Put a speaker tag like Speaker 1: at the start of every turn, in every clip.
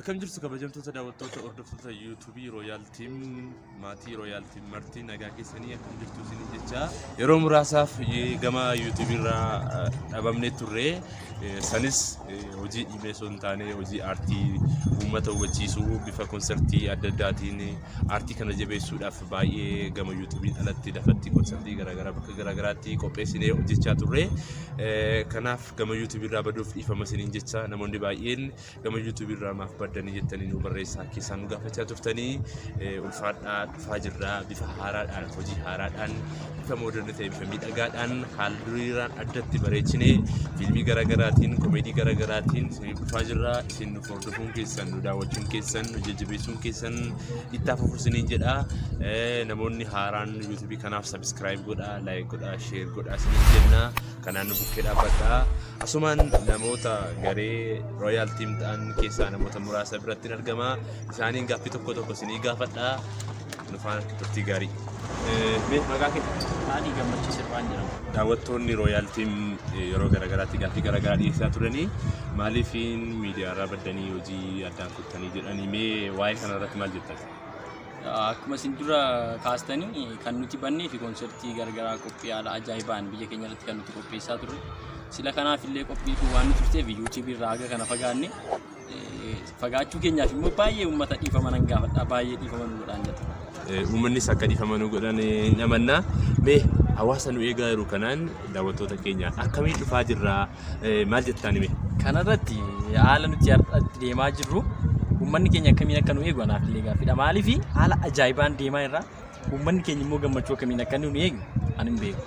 Speaker 1: Akkam jirtu kabajamtoota daawwattoota hordoftoota YouTube Royal Team maatii Royal Team martii nagaa keessanii akkam jirtu isin jecha yeroo muraasaaf gama YouTube irraa dhabamne turre sanis hojii dhibee son taane hojii aartii uummata hubachiisuu bifa konsertii adda addaatiin aartii kana jabeessuudhaaf baay'ee gama YouTube alatti dafatti konsertii garaagaraa bakka garaagaraatti qopheessinee hojjechaa turre kanaaf gama YouTube irraa baduuf dhiifama isiniin jecha namoonni baay'een gama YouTube irraa maaf badanii jettanii nu barreessaa keessaan nu gaafachaa turtanii ulfaadhaa dhufaa jirraa bifa haaraadhaan hojii haaraadhaan bifa mooderni ta'e bifa miidhagaadhaan haalduriraan addatti bareechinee fiilmii garaagaraatiin komeedii garaagaraatiin dhufaa jirraa isin nu hordofuun keessan nu daawwachuun keessan nu jajjabeessuun keessan ittaaf ofursinii jedha namoonni haaraan YouTube kanaaf subscribe godhaa like godhaa share godhaa isiniin jenna kanaan nu bukkee dhaabbadhaa asumaan namoota garee Royal Team ta'an keessaa namoota muraasa biratti argama isaaniin gaaffii tokko tokko isinii gaafadhaa nufaan turtii gaarii maqaa kee
Speaker 2: Ani Gammachiis Irfaan jedhama.
Speaker 1: daawwattoonni Royal Team yeroo garaagaraatti gaaffii garaagaraa dhiyeessaa turanii maaliifiin miidiyaa irraa baddanii hojii addaan kuttanii jedhanii mee waa'ee kana irratti maal jettan?
Speaker 2: Akkuma isin dura kaastanii kan nuti bannee fi konsertii garagaraa qophii haala ajaa'ibaan biyya keenya irratti kan nuti qopheessaa turre. Sila kanaaf illee qophiitu waan nuti turteef YouTube irraa haga kana fagaanne fagaachuu keenyaaf immoo baay'ee uummata dhiifama nan gaafadha baay'ee dhiifama nu godhaan jetta.
Speaker 1: Uummannis akka dhiifama nu godhan namanna mee hawaasa nu eegaa jiru kanaan daawwattoota keenya akkamiin dhufaa jirraa maal jettaan hime?
Speaker 2: Kanarratti haala nuti har'atti deemaa jirru uummanni keenya akkamiin akka nu eegu anaaf illee gaaffiidha. Maaliif haala ajaa'ibaan deemaa irraa uummanni keenya immoo gammachuu akkamiin akka nu eegu ani hin beeku.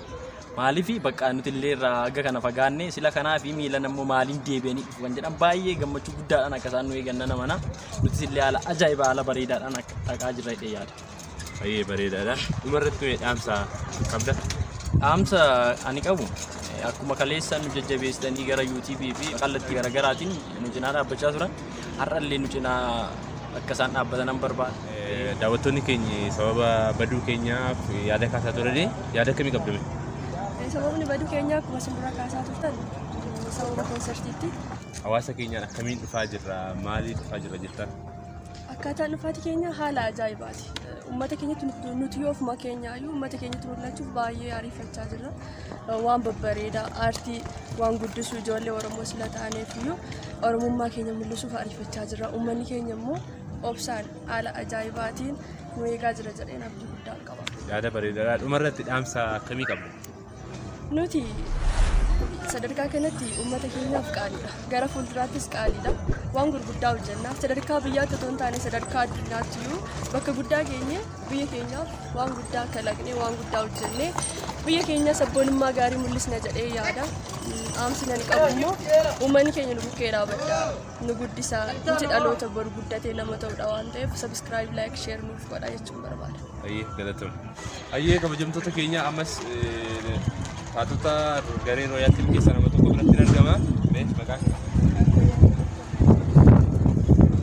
Speaker 2: Maaliif bakka nuti illee irraa haga kana fagaanne sila kanaaf miilan ammoo maaliin deebi'anii dhufu kan jedhan baay'ee gammachuu guddaadhaan akka isaan nu eegan namana nuti illee haala ajaa'ibaa haala bareedaadhaan akka dhaqaa jirra jedhee yaada.
Speaker 1: Baay'ee bareedaadha. Dhumarratti mee dhaamsa qabda?
Speaker 2: Dhaamsa ani qabu akkuma kaleessa nu jajjabeessanii gara YouTube fi kallattii garaagaraatiin nu cinaa dhaabbachaa turan har'a illee nu cinaa akka isaan dhaabbatan barbaada.
Speaker 1: Daawwattoonni keenya sababa baduu keenyaaf yaada kaasaa turanii yaada akkamii qabdu?
Speaker 3: Sababni baduu keenya akkuma isin dura kaasaa turtan sababa konsertiitti.
Speaker 1: Hawaasa keenyaan akkamiin dhufaa jirra? Maaliif dhufaa jirra jettan?
Speaker 3: Akkaataan dhufaati keenya haala ajaa'ibaati. Uummata keenyatti nuti ofuma keenyaayyuu uummata keenyatti mul'achuuf baay'ee ariifachaa jirra. Waan babbareedaa aartii waan guddisuu ijoollee Oromoo sila ta'aniifiyyuu Oromummaa keenya mul'isuuf ariifachaa jirra. Uummanni keenya immoo obsaan haala ajaa'ibaatiin nu eegaa jira jedheen abdii guddaa qaba.
Speaker 1: Yaada bareedaadha. Dhumarratti dhaamsa akkamii qabdu?
Speaker 3: Nuti sadarkaa kanatti uummata keenyaaf qaaliidha. Gara fuulduraattis qaaliidha. Waan gurguddaa hojjennaaf sadarkaa biyyaatti otoo hin taane sadarkaa addunyaatti bakka guddaa keenya biyya keenyaaf waan guddaa kalaqnee waan guddaa hojjennee biyya keenya sabboonummaa gaarii mul'isna jedhee yaada. Dhaamsi nan qabu immoo uummanni keenya nu bukkee dhaabadhaa nu guddisaa nuti dhaloota bor guddatee nama ta'udha waan ta'eef subscribe like share nuuf godhaa jechuun barbaada.
Speaker 1: Ayyee galatoomaa. Ayyee kabajamtoota keenya ammas taatota garee Royal Team keessaa nama tokko biratti argama. Mee maqaa kee?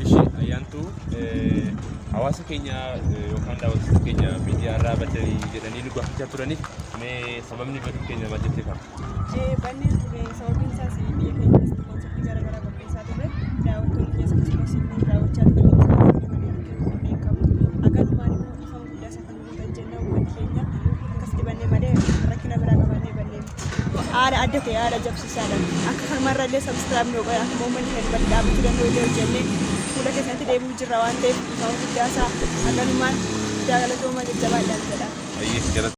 Speaker 1: Ishee ayyaantuu hawaasa keenya yookaan daawwattoota keenya miidiyaa irraa baddanii jedhanii nu gaafachaa turaniif mee sababni baduu keenya maal jettee qabda?
Speaker 4: Banneen ture sababiin isaas biyya keenya keessatti konsertii garaagaraa qopheessaa turre daawwattoonni keessa akkasumas immoo daawwachaa turre beekamu. Akkanumaan immoo ifa guddaa isa kan nuti jenna uummanni keenya akkasitti bannee malee rakkina biraa qabannee bannee haala adda ta'e haala jabsiisaadha. Akka kanarra illee subscribe nu godhaa akkuma uummanni keenya bakka dhaabbachuu danda'u illee hojjennee fuula keessatti deemuu jirra waan ta'eef ifa guddaa isaa akkanumaan galatooma jajjabaadhaan jedha.